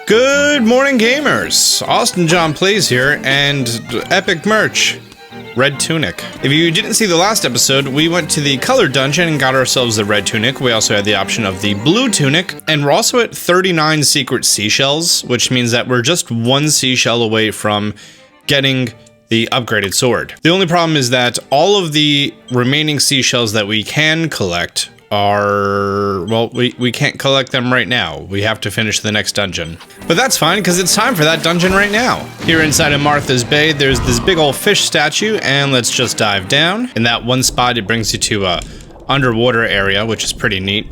Good morning, gamers! Austin John Plays here, and epic merch. Red tunic. If you didn't see the last episode, we went to the color dungeon and got ourselves the red tunic. We also had the option of the blue tunic, and we're also at 39 secret seashells, which means that we're just one seashell away from getting the upgraded sword. The only problem is that all of the remaining seashells that we can collect are, well, we can't collect them right now. We have to finish the next dungeon. But that's fine, because it's time for that dungeon right now. Here inside of Martha's Bay, there's this big old fish statue, and let's just dive down. In that one spot, it brings you to a underwater area, which is pretty neat.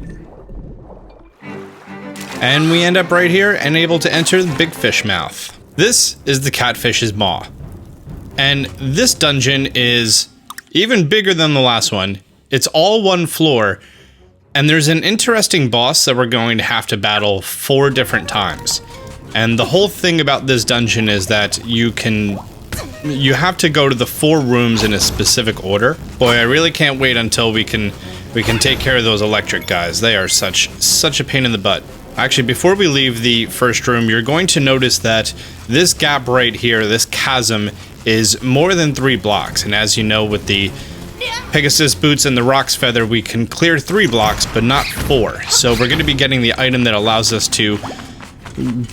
And we end up right here and able to enter the big fish mouth. This is the Catfish's Maw. And this dungeon is even bigger than the last one. It's all one floor. And there's an interesting boss that we're going to have to battle 4 different times. And the whole thing about this dungeon is that you have to go to the 4 rooms in a specific order. Boy, I really can't wait until we can take care of those electric guys. They are such a pain in the butt. Actually, before we leave the first room, you're going to notice that this gap right here, this chasm, is more than 3 blocks. And as you know, with the Pegasus boots and the Rock's Feather, we can clear 3 blocks, but not 4. So we're going to be getting the item that allows us to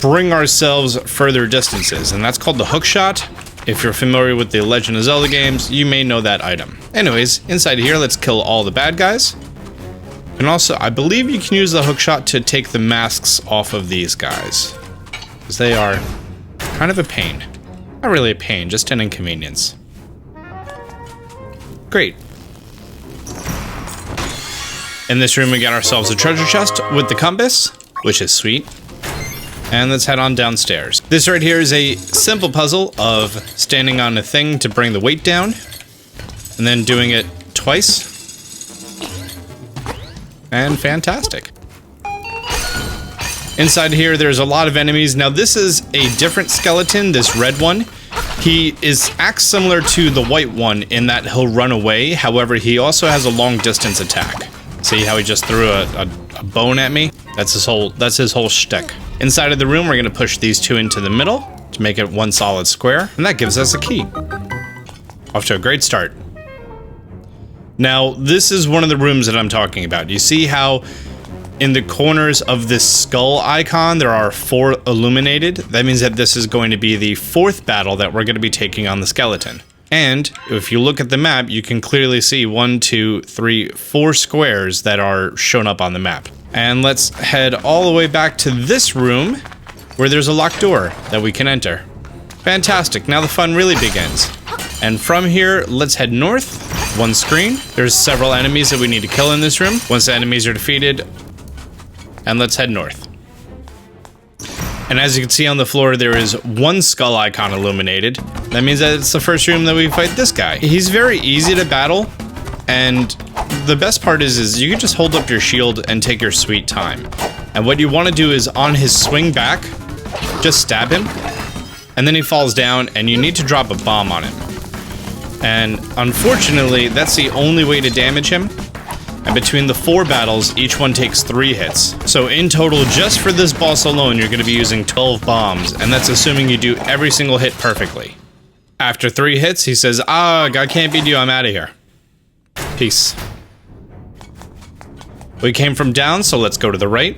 bring ourselves further distances, and that's called the Hookshot. If you're familiar with the Legend of Zelda games, you may know that item. Anyways, inside here, let's kill all the bad guys. And also, I believe you can use the Hookshot to take the masks off of these guys, because they are kind of a pain. Not really a pain, just an inconvenience. Great. In this room, we got ourselves a treasure chest with the compass, which is sweet. And let's head on downstairs. This right here is a simple puzzle of standing on a thing to bring the weight down, and then doing it twice. And fantastic. Inside here, there's a lot of enemies. Now, this is a different skeleton, this red one. He acts similar to the white one in that he'll run away. However, he also has a long distance attack. See how he just threw a bone at me? That's his whole shtick. Inside of the room, we're gonna push these 2 into the middle to make it one solid square, and that gives us a key. Off to a great start. Now, this is one of the rooms that I'm talking about. You see how in the corners of this skull icon, there are 4 illuminated? That means that this is going to be the 4th battle that we're going to be taking on the skeleton. And if you look at the map, you can clearly see 1, 2, 3, 4 squares that are shown up on the map. And let's head all the way back to this room, where there's a locked door that we can enter. Fantastic, now the fun really begins. And from here, let's head north. 1 screen. There's several enemies that we need to kill in this room. Once the enemies are defeated, and let's head north. And as you can see on the floor, there is 1 skull icon illuminated. That means that it's the first room that we fight this guy. He's very easy to battle, and the best part is you can just hold up your shield and take your sweet time. And what you want to do is on his swing back, just stab him, and then he falls down, and you need to drop a bomb on him. And unfortunately, that's the only way to damage him. And between the 4 battles, each one takes 3 hits. So in total, just for this boss alone, you're going to be using 12 bombs, and that's assuming you do every single hit perfectly. After 3 hits, he says, "Ah, I can't beat you, I'm out of here. Peace." We came from down, so let's go to the right.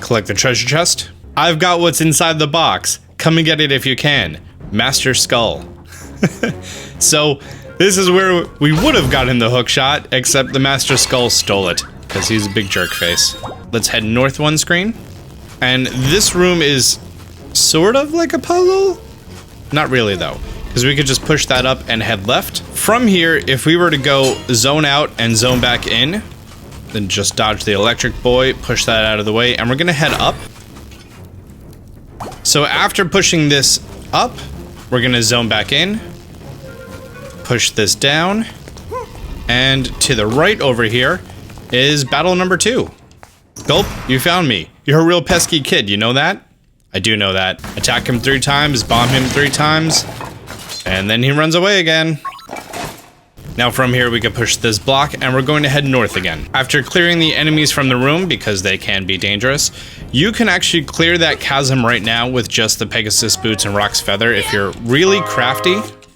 Collect the treasure chest. I've got what's inside the box. Come and get it if you can. Master Skull. So, this is where we would have gotten the Hookshot, except the Master Skull stole it, because he's a big jerk face. Let's head north 1 screen. And this room is sort of like a puzzle? Not really, though, because we could just push that up and head left. From here, if we were to go zone out and zone back in, then just dodge the electric boy, push that out of the way, and we're gonna head up. So after pushing this up, we're gonna zone back in, push this down, and to the right over here is battle number 2. Gulp, you found me. You're a real pesky kid, you know that? I do know that. Attack him 3 times, bomb him 3 times, and then he runs away again. Now from here we can push this block and we're going to head north again. After clearing the enemies from the room, because they can be dangerous, you can actually clear that chasm right now with just the Pegasus boots and Rock's feather if you're really crafty.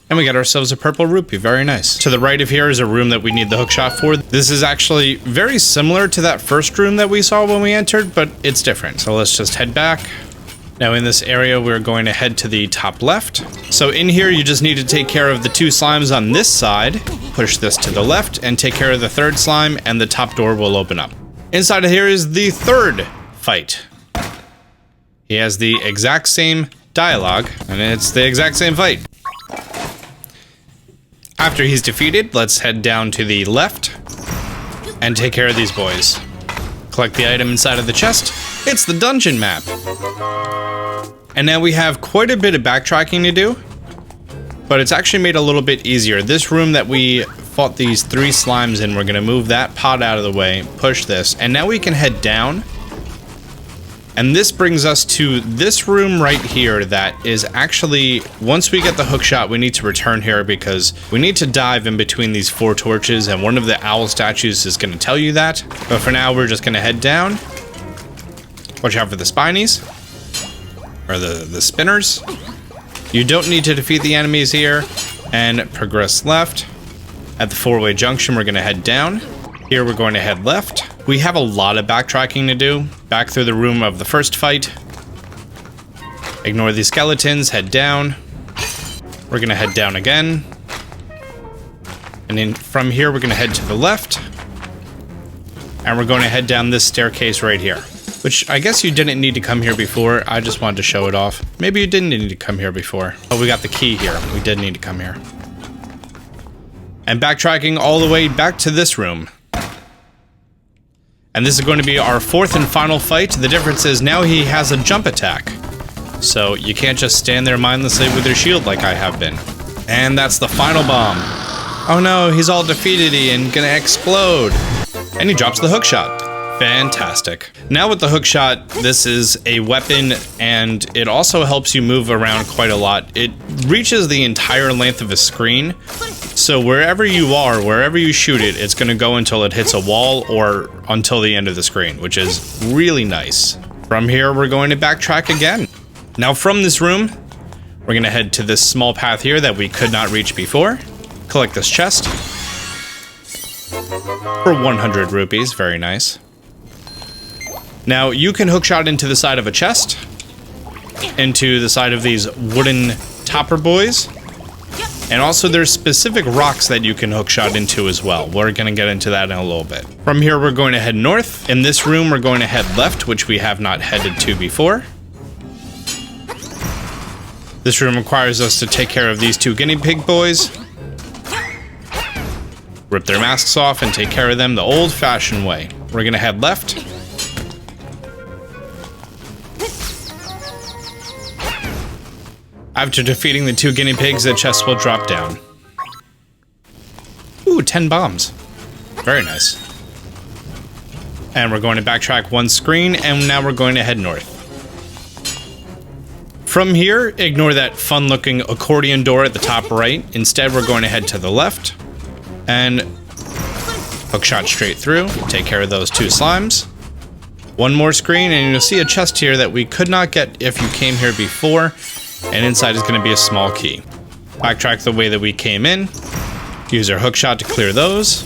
And we got ourselves a purple rupee, very nice. To the right of here is a room that we need the hookshot for. This is actually very similar to that first room that we saw when we entered, but it's different. So let's just head back. Now in this area, we're going to head to the top left. So in here, you just need to take care of the 2 slimes on this side, push this to the left, and take care of the 3rd slime, and the top door will open up. Inside of here is the 3rd fight. He has the exact same dialogue, and it's the exact same fight. After he's defeated, let's head down to the left and take care of these boys. Collect the item inside of the chest. It's the dungeon map. And now we have quite a bit of backtracking to do, but it's actually made a little bit easier. This room that we fought these 3 slimes in, we're gonna move that pot out of the way, push this, and now we can head down. And this brings us to this room right here that is actually, once we get the hookshot, we need to return here because we need to dive in between these 4 torches, and one of the owl statues is gonna tell you that. But for now, we're just gonna head down. Watch out for the spinies. Or the spinners. You don't need to defeat the enemies here, and progress left. At the 4-way junction, we're gonna head down. Here we're going to head left. We have a lot of backtracking to do. Back through the room of the first fight. Ignore these skeletons, head down. We're gonna head down again. And then from here, we're gonna head to the left. And we're going to head down this staircase right here. Which, I guess you didn't need to come here before. I just wanted to show it off. Maybe you didn't need to come here before. Oh, we got the key here. We did need to come here. And backtracking all the way back to this room. And this is going to be our 4th and final fight. The difference is now he has a jump attack. So you can't just stand there mindlessly with your shield like I have been. And that's the final bomb. Oh no, he's all defeated-y and gonna explode. And he drops the hookshot. Fantastic. Now with the hookshot, this is a weapon and it also helps you move around quite a lot. It reaches the entire length of a screen. So wherever you are, wherever you shoot it, it's gonna go until it hits a wall or until the end of the screen, which is really nice. From here, we're going to backtrack again. Now from this room, we're gonna head to this small path here that we could not reach before. Collect this chest. For 100 rupees, very nice. Now, you can hookshot into the side of a chest, into the side of these wooden topper boys, and also there's specific rocks that you can hookshot into as well. We're gonna get into that in a little bit. From here, we're going to head north. In this room, we're going to head left, which we have not headed to before. This room requires us to take care of these 2 guinea pig boys, rip their masks off, and take care of them the old-fashioned way. We're gonna head left. After defeating the 2 guinea pigs, the chest will drop down. Ooh, 10 bombs. Very nice. And we're going to backtrack 1 screen, and now we're going to head north. From here, ignore that fun-looking accordion door at the top right. Instead, we're going to head to the left, and hookshot straight through. Take care of those 2 slimes. 1 more screen, and you'll see a chest here that we could not get if you came here before. And inside is going to be a small key. Backtrack the way that we came in. Use our hookshot to clear those.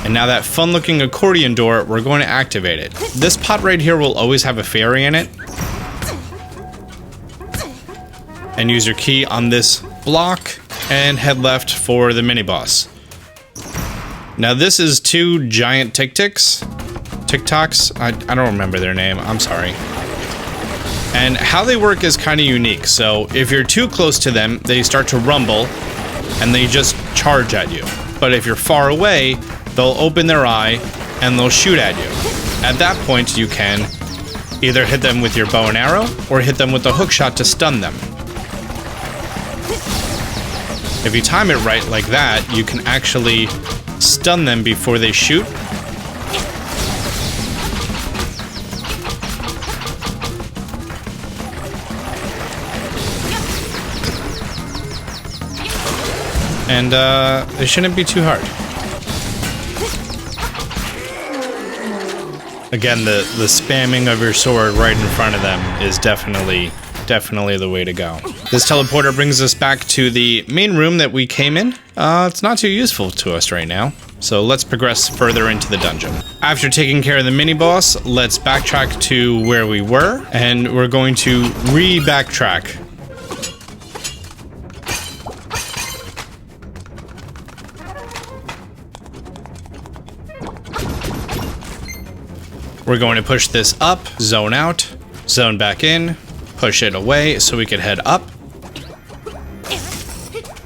And now that fun-looking accordion door, we're going to activate it. This pot right here will always have a fairy in it. And use your key on this block and head left for the mini-boss. Now this is 2 giant tic-tics. Tic-tocs? I don't remember their name. I'm sorry. And how they work is kind of unique. So if you're too close to them, they start to rumble and they just charge at you. But if you're far away, they'll open their eye and they'll shoot at you. At that point, you can either hit them with your bow and arrow or hit them with a hookshot to stun them. If you time it right like that, you can actually stun them before they shoot. And it shouldn't be too hard. Again, the spamming of your sword right in front of them is definitely the way to go. This teleporter brings us back to the main room that we came in. It's not too useful to us right now, so let's progress further into the dungeon. After taking care of the mini-boss, let's backtrack to where we were, and we're going to re-backtrack. We're going to push this up, zone out, zone back in, push it away so we can head up.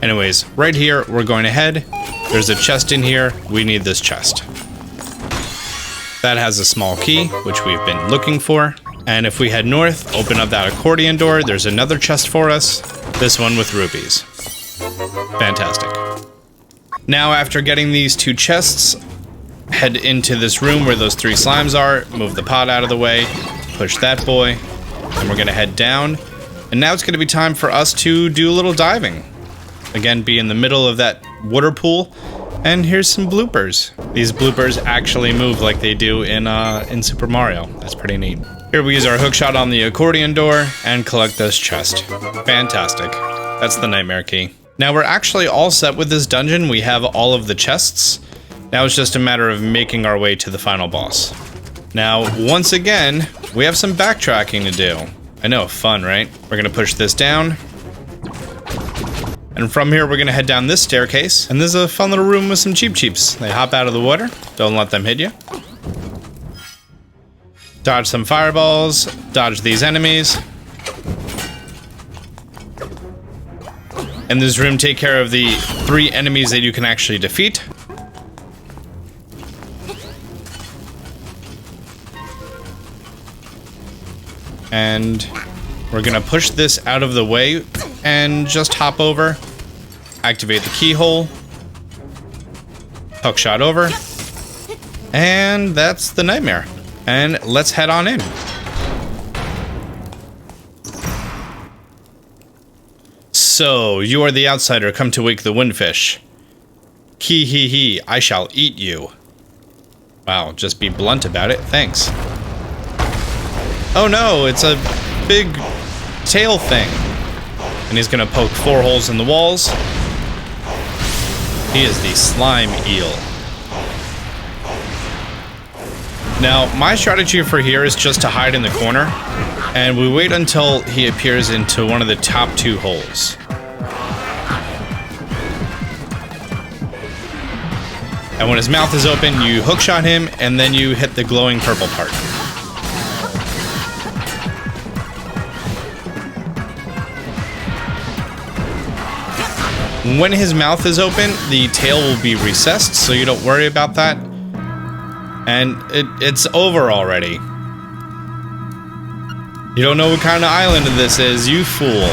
Anyways, right here, we're going to head. There's a chest in here. We need this chest. That has a small key, which we've been looking for. And if we head north, open up that accordion door, there's another chest for us. This one with rubies. Fantastic. Now, after getting these two chests, head into this room where those 3 slimes are, move the pot out of the way, push that boy, and we're gonna head down. And now it's gonna be time for us to do a little diving. Again, be in the middle of that water pool, and here's some bloopers. These bloopers actually move like they do in Super Mario. That's pretty neat. Here we use our hookshot on the accordion door and collect this chest. Fantastic. That's the nightmare key. Now we're actually all set with this dungeon. We have all of the chests. Now it's just a matter of making our way to the final boss. Now, once again, we have some backtracking to do. I know, fun, right? We're gonna push this down. And from here, we're gonna head down this staircase. And there's a fun little room with some Cheep Cheeps. They hop out of the water. Don't let them hit you. Dodge some fireballs. Dodge these enemies. In this room, take care of the 3 enemies that you can actually defeat. And we're gonna push this out of the way and just hop over, activate the keyhole, hookshot over, and that's the nightmare. And let's head on in. So, you are the outsider, come to wake the windfish. Hee hee hee, I shall eat you. Wow, just be blunt about it, thanks. Oh no, it's a big tail thing. And he's gonna poke 4 holes in the walls. He is the slime eel. Now, my strategy for here is just to hide in the corner, and we wait until he appears into one of the top 2 holes. And when his mouth is open, you hookshot him, and then you hit the glowing purple part. When his mouth is open, the tail will be recessed, so you don't worry about that. And it's over already. You don't know what kind of island this is, you fool.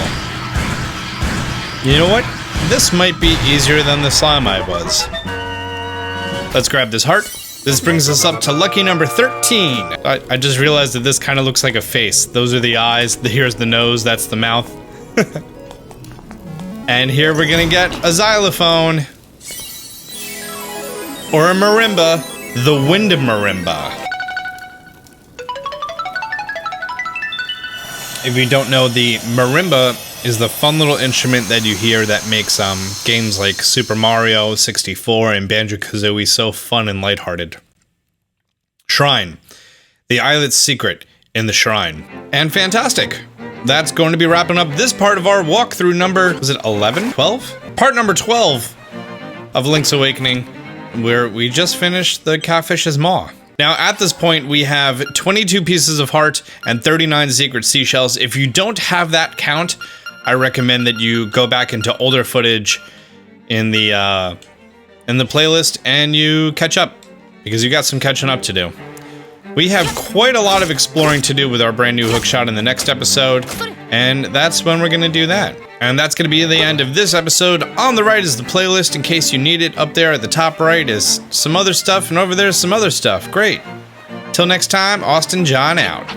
You know what? This might be easier than the slime eye was. Let's grab this heart. This brings us up to lucky number 13. I just realized that this kind of looks like a face. Those are the eyes, here's the nose, that's the mouth. And here we're gonna get a xylophone. Or a marimba. The wind marimba. If you don't know, the marimba is the fun little instrument that you hear that makes games like Super Mario 64 and Banjo-Kazooie so fun and lighthearted. Shrine. The islet's secret in the shrine. And fantastic. That's going to be wrapping up this part of our walkthrough number, was it 11? 12? Part number 12 of Link's Awakening, where we just finished the Catfish's Maw. Now, at this point, we have 22 pieces of heart and 39 secret seashells. If you don't have that count, I recommend that you go back into older footage in the playlist and you catch up, because you got some catching up to do. We have quite a lot of exploring to do with our brand new hookshot in the next episode, and that's when we're going to do that. And that's going to be the end of this episode. On the right is the playlist in case you need it. Up there at the top right is some other stuff, and over there is some other stuff. Great. Till next time, Austin John out.